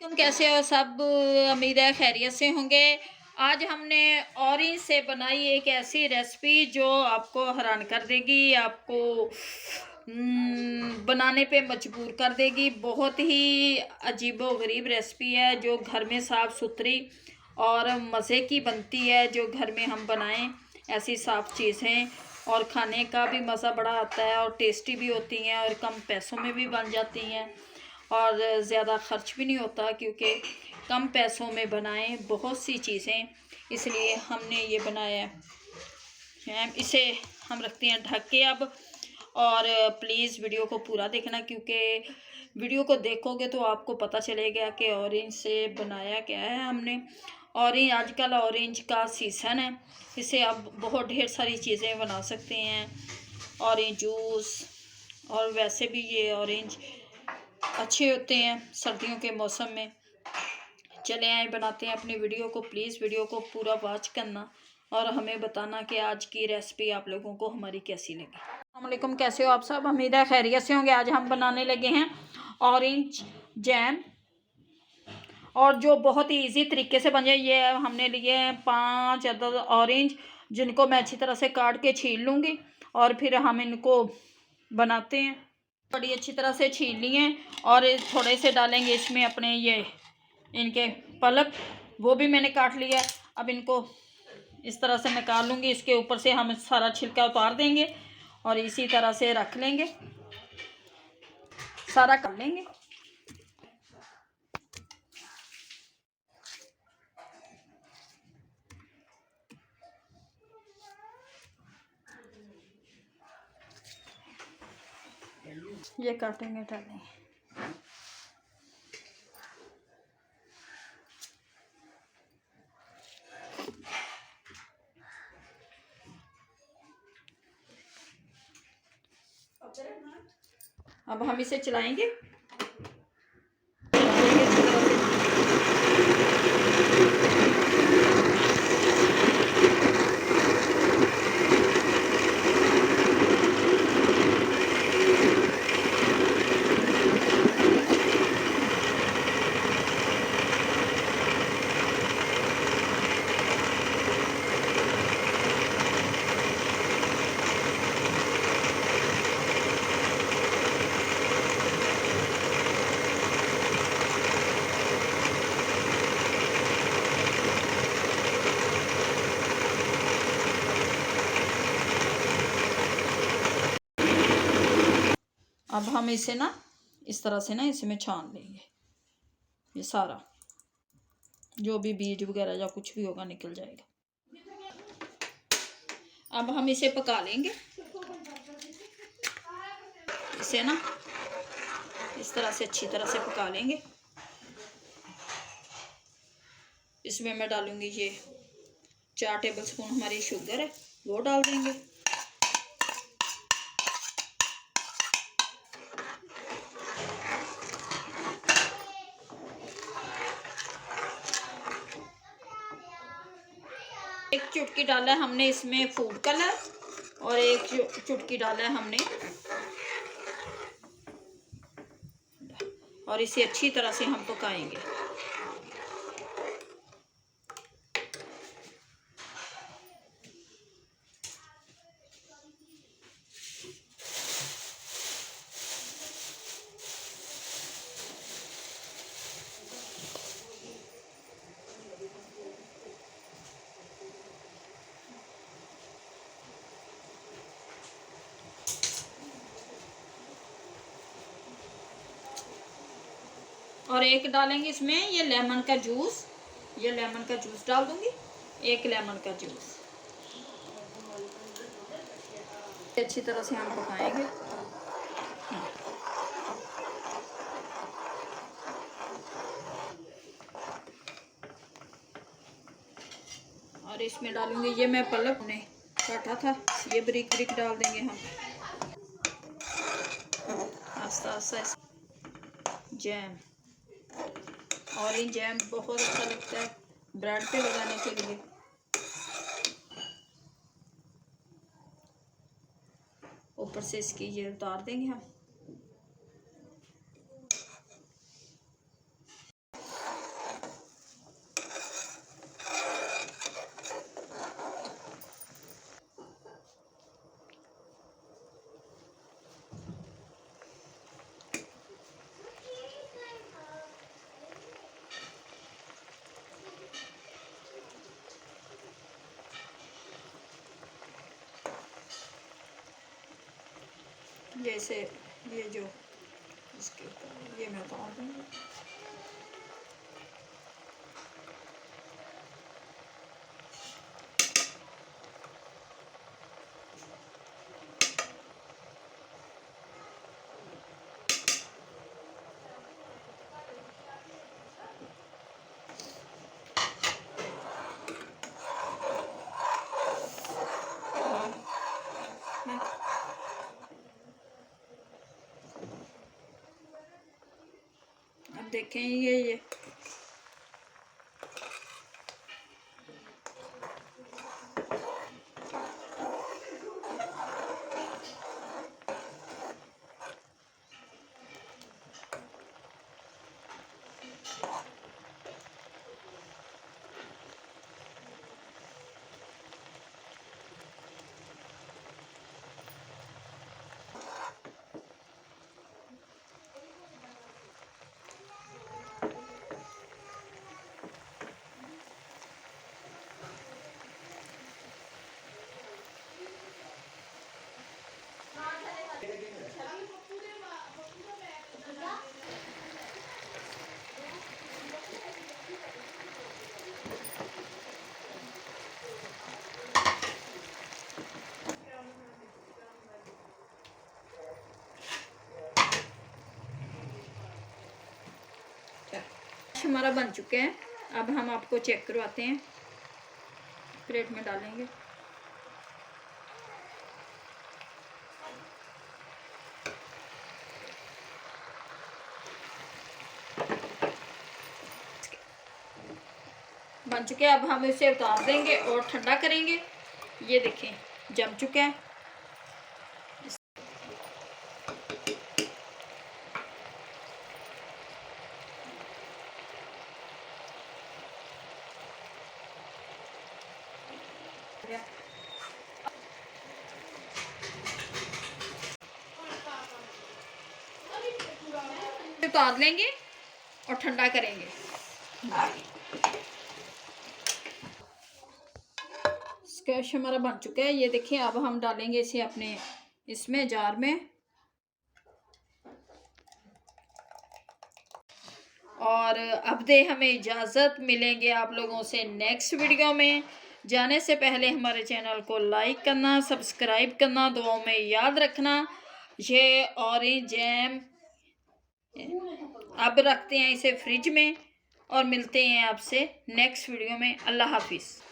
तुम कैसे हो सब। उम्मीद है खैरियत से होंगे। आज हमने ऑरेंज से बनाई एक ऐसी रेसिपी जो आपको हैरान कर देगी, आपको बनाने पे मजबूर कर देगी। बहुत ही अजीबो गरीब रेसिपी है जो घर में साफ़ सुथरी और मज़े की बनती है, जो घर में हम बनाएं ऐसी साफ़ चीज़ें और खाने का भी मज़ा बड़ा आता है और टेस्टी भी होती हैं और कम पैसों में भी बन जाती हैं और ज़्यादा ख़र्च भी नहीं होता क्योंकि कम पैसों में बनाएं बहुत सी चीज़ें, इसलिए हमने ये बनाया है। इसे हम रखते हैं ढक के अब। और प्लीज़ वीडियो को पूरा देखना क्योंकि वीडियो को देखोगे तो आपको पता चलेगा कि ऑरेंज से बनाया क्या है हमने। ऑरेंज आजकल ऑरेंज का सीज़न है, इससे आप बहुत ढेर सारी चीज़ें बना सकते हैं। ऑरेंज जूस और वैसे भी ये ऑरेंज अच्छे होते हैं सर्दियों के मौसम में। चले आए बनाते हैं अपनी वीडियो को। प्लीज़ वीडियो को पूरा वॉच करना और हमें बताना कि आज की रेसिपी आप लोगों को हमारी कैसी लगी। अस्सलाम वालेकुम, कैसे हो आप सब। उम्मीद है खैरियत से होंगे। आज हम बनाने लगे हैं ऑरेंज जैम और जो बहुत ही इजी तरीके से बन जाए। ये हमने लिए हैं 5 अदद ऑरेंज, जिनको मैं अच्छी तरह से काट के छील लूँगी और फिर हम इनको बनाते हैं। बड़ी अच्छी तरह से छील लिए और थोड़े से डालेंगे इसमें अपने ये इनके पल्प, वो भी मैंने काट लिया। अब इनको इस तरह से निकाल लूँगी, इसके ऊपर से हम सारा छिलका उतार देंगे और इसी तरह से रख लेंगे, सारा कर लेंगे। ये काटेंगे डालेंगे। अब हम इसे चलाएंगे। अब हम इसे ना इस तरह से ना इसमें छान लेंगे। ये सारा जो भी बीज वगैरह या कुछ भी होगा निकल जाएगा। अब हम इसे पका लेंगे। इसे ना इस तरह से अच्छी तरह से पका लेंगे। इसमें मैं डालूंगी ये 4 टेबल स्पून हमारी शुगर है, वो डाल देंगे। एक चुटकी डाला है हमने इसमें फूड कलर और एक चुटकी डाला है हमने, और इसे अच्छी तरह से हम पकाएंगे। और एक डालेंगे इसमें ये लेमन का जूस, ये लेमन का जूस डाल दूंगी, एक लेमन का जूस। अच्छी तरह से हम पकाएंगे। और इसमें डालूंगी ये मैं पल्प ने काटा था, ये ब्रिक ब्रिक डाल देंगे हम आस्ता आस्ता। जैम, ऑरेंज जैम बहुत अच्छा लगता है ब्रेड पे लगाने के लिए। ऊपर से इसकी ये उतार देंगे हम। जैसे ये जो इसके ऊपर ये मैं उतार दूँगी। अब देखें ये हमारा बन चुके हैं। अब हम आपको चेक करवाते हैं, प्लेट में डालेंगे। बन चुके हैं। अब हम इसे उतार देंगे और ठंडा करेंगे। ये देखें जम चुका है। उतार लेंगे और ठंडा करेंगे। स्क्वैश हमारा बन चुका है। ये देखिए अब हम डालेंगे इसे अपने इसमें जार में। और अब दे हमें इजाज़त, मिलेंगे आप लोगों से नेक्स्ट वीडियो में। जाने से पहले हमारे चैनल को लाइक करना, सब्सक्राइब करना दुआओं में याद रखना। ये ऑरेंज जैम अब रखते हैं इसे फ्रिज में और मिलते हैं आपसे नेक्स्ट वीडियो में। अल्लाह हाफिज़।